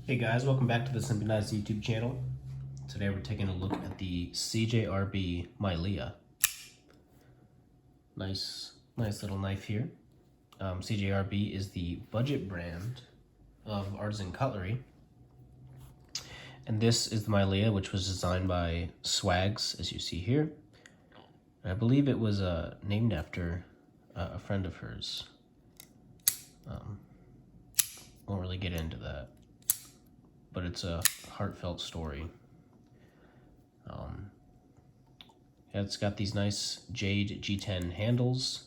Hey guys, welcome back to the Simply Nice YouTube channel. Today we're taking a look at the CJRB Maileah. Nice little knife here. CJRB is the budget brand of artisan cutlery. And this is the Maileah, which was designed by Swags, as you see here. And I believe it was named after a friend of hers. Won't really get into that, but it's a heartfelt story. It's got these nice jade G10 handles,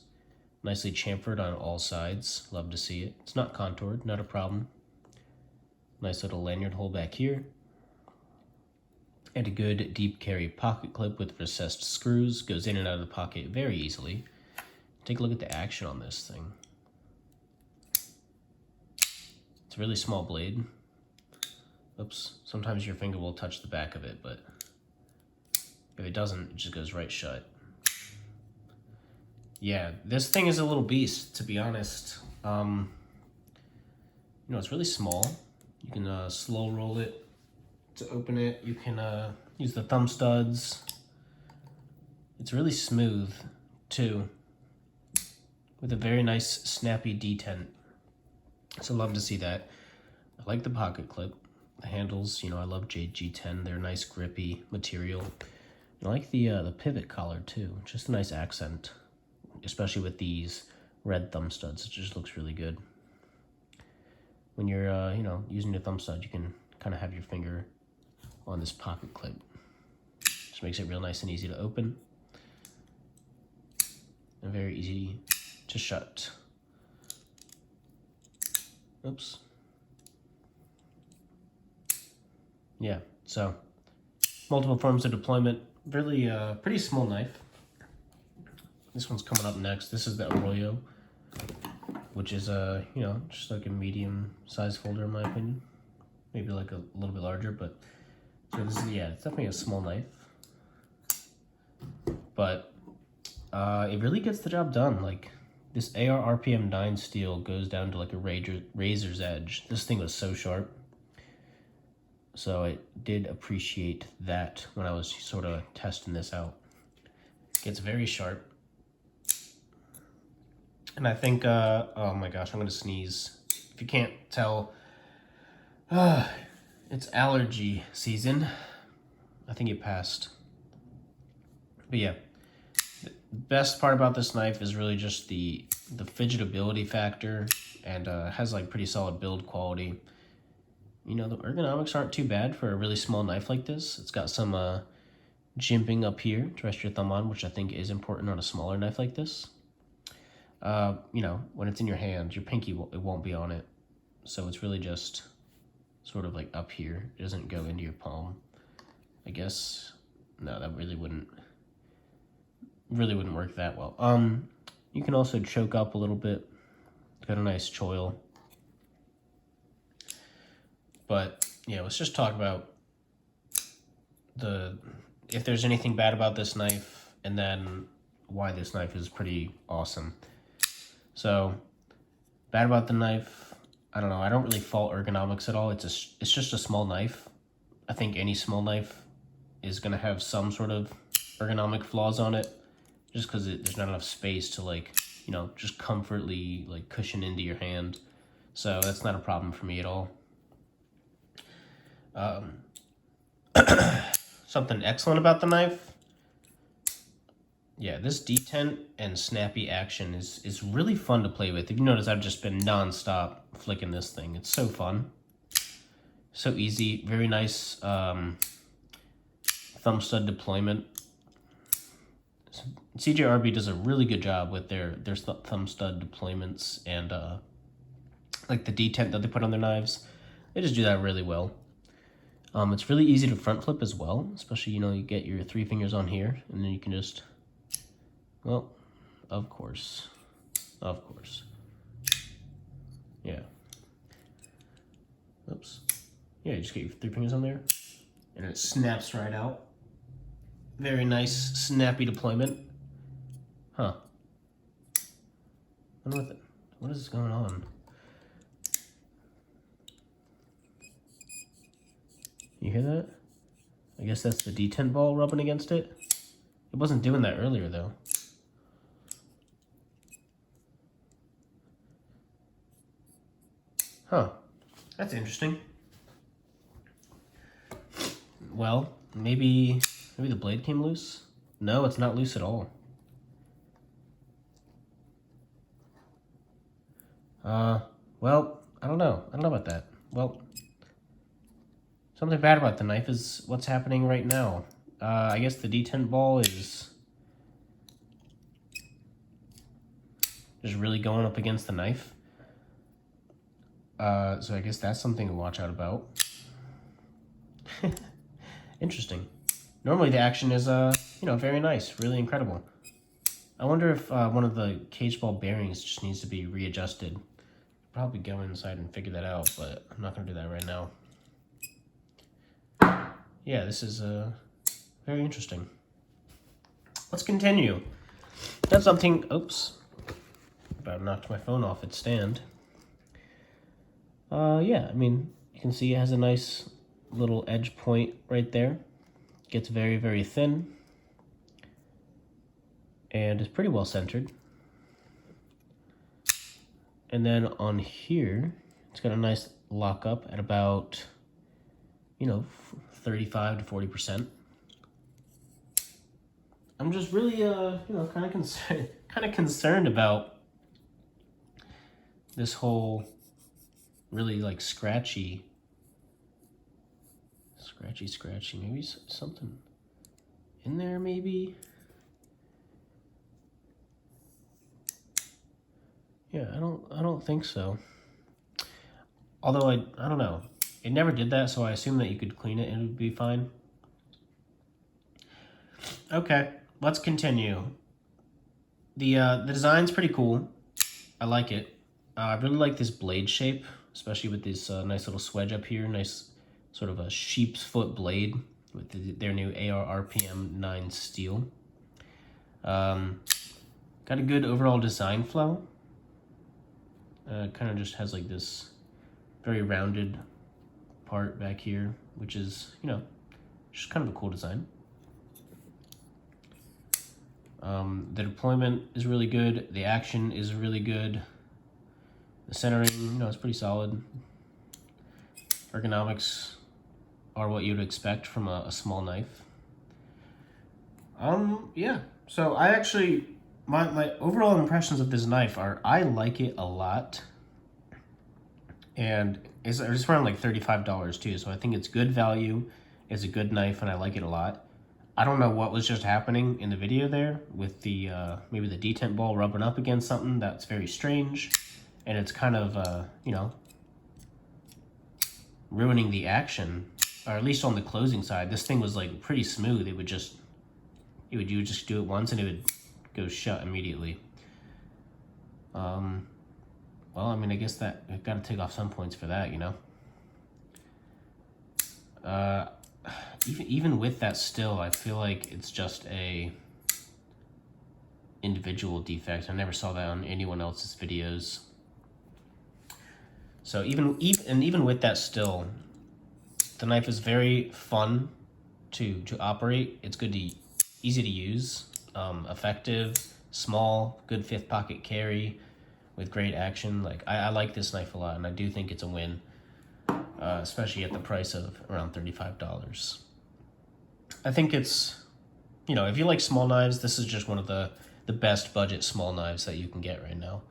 nicely chamfered on all sides. Love to see it. It's not contoured, not a problem. Nice little lanyard hole back here. And a good deep carry pocket clip with recessed screws. Goes in and out of the pocket very easily. Take a look at the action on this thing. It's a really small blade. Oops, sometimes your finger will touch the back of it, but if it doesn't, it just goes right shut. Yeah, this thing is a little beast, to be honest. It's really small. You can slow roll it to open it. You can use the thumb studs. It's really smooth, too, with a very nice, snappy detent. So love to see that. I like the pocket clip. The handles, I love jade G10. They're nice, grippy material. I like the pivot collar too. Just a nice accent, especially with these red thumb studs. It just looks really good. When you're, using your thumb stud, you can kind of have your finger on this pocket clip. Just makes it real nice and easy to open, and very easy to shut. Oops. Yeah, so multiple forms of deployment. Really pretty small knife. This one's coming up next. This is the Arroyo, which is just like a medium size folder in my opinion. Maybe like a little bit larger, but so this is, it's definitely a small knife. But it really gets the job done. Like this AR RPM 9 steel goes down to like a razor's edge. This thing was so sharp. So I did appreciate that when I was sort of testing this out. It gets very sharp. And I think, oh my gosh, I'm gonna sneeze. If you can't tell, it's allergy season. I think it passed. But yeah, the best part about this knife is really just the fidgetability factor, and has like pretty solid build quality. The ergonomics aren't too bad for a really small knife like this. It's got some jimping up here to rest your thumb on, which I think is important on a smaller knife like this. When it's in your hand, your pinky, it won't be on it. So it's really just sort of like up here. It doesn't go into your palm. I guess, no, that really wouldn't work that well. You can also choke up a little bit. It's got a nice choil. But yeah, let's just talk about if there's anything bad about this knife, and then why this knife is pretty awesome. So, bad about the knife, I don't know. I don't really fault ergonomics at all. It's just a small knife. I think any small knife is gonna have some sort of ergonomic flaws on it, just because there's not enough space to just comfortably cushion into your hand. So that's not a problem for me at all. Something excellent about the knife, this detent and snappy action is really fun to play with. If you notice, I've just been non-stop flicking this thing. It's so fun, so easy, very nice thumb stud deployment. CJRB does a really good job with their thumb stud deployments, and like the detent that they put on their knives. They just do that really well. It's really easy to front flip as well, especially, you get your 3 fingers on here, and then you can just, well, of course. Yeah. Oops. Yeah, you just get your 3 fingers on there, and it snaps right out. Very nice, snappy deployment. Huh. I wonder what is going on? You hear that? I guess that's the detent ball rubbing against it. It wasn't doing that earlier though. Huh. That's interesting. Well, maybe the blade came loose? No, it's not loose at all. Well, I don't know. I don't know about that. Well, something bad about the knife is what's happening right now. I guess the detent ball is just really going up against the knife. So I guess that's something to watch out about. Interesting. Normally the action is, very nice, really incredible. I wonder if one of the cage ball bearings just needs to be readjusted. Probably go inside and figure that out, but I'm not going to do that right now. Yeah, this is very interesting. Let's continue. That's something, oops, about knocked my phone off its stand. Yeah, I mean, you can see it has a nice little edge point right there. Gets very, very thin. And is pretty well centered. And then on here, it's got a nice lock up at about, 35 to 40%. I'm just really, kind of concerned about this whole really like scratchy, maybe something in there, maybe. Yeah, I don't think so. Although I don't know. It never did that, so I assume that you could clean it and it would be fine. Okay, let's continue. The design's pretty cool. I like it. I really like this blade shape, especially with this nice little swedge up here. Nice sort of a sheep's foot blade with their new AR RPM 9 steel. Got a good overall design flow. Kind of just has like this very rounded part back here, which is, just kind of a cool design. The deployment is really good. The action is really good. The centering, is pretty solid. Ergonomics are what you'd expect from a small knife. Yeah. So I actually, my overall impressions of this knife are I like it a lot. And it's around like $35 too, so I think it's good value. It's a good knife, and I like it a lot. I don't know what was just happening in the video there with the maybe the detent ball rubbing up against something. That's very strange, and it's kind of ruining the action, or at least on the closing side. This thing was like pretty smooth. You would just do it once and it would go shut immediately. Well, I mean, I guess that I've got to take off some points for that, Even with that still, I feel like it's just a individual defect. I never saw that on anyone else's videos. So even with that still, the knife is very fun to operate. It's easy to use, effective, small, good fifth pocket carry with great action. Like I like this knife a lot, and I do think it's a win, especially at the price of around $35. I think it's, if you like small knives, this is just one of the best budget small knives that you can get right now.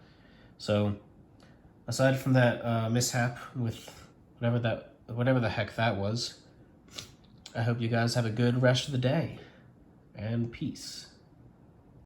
So aside from that mishap with whatever the heck that was, I hope you guys have a good rest of the day, and peace.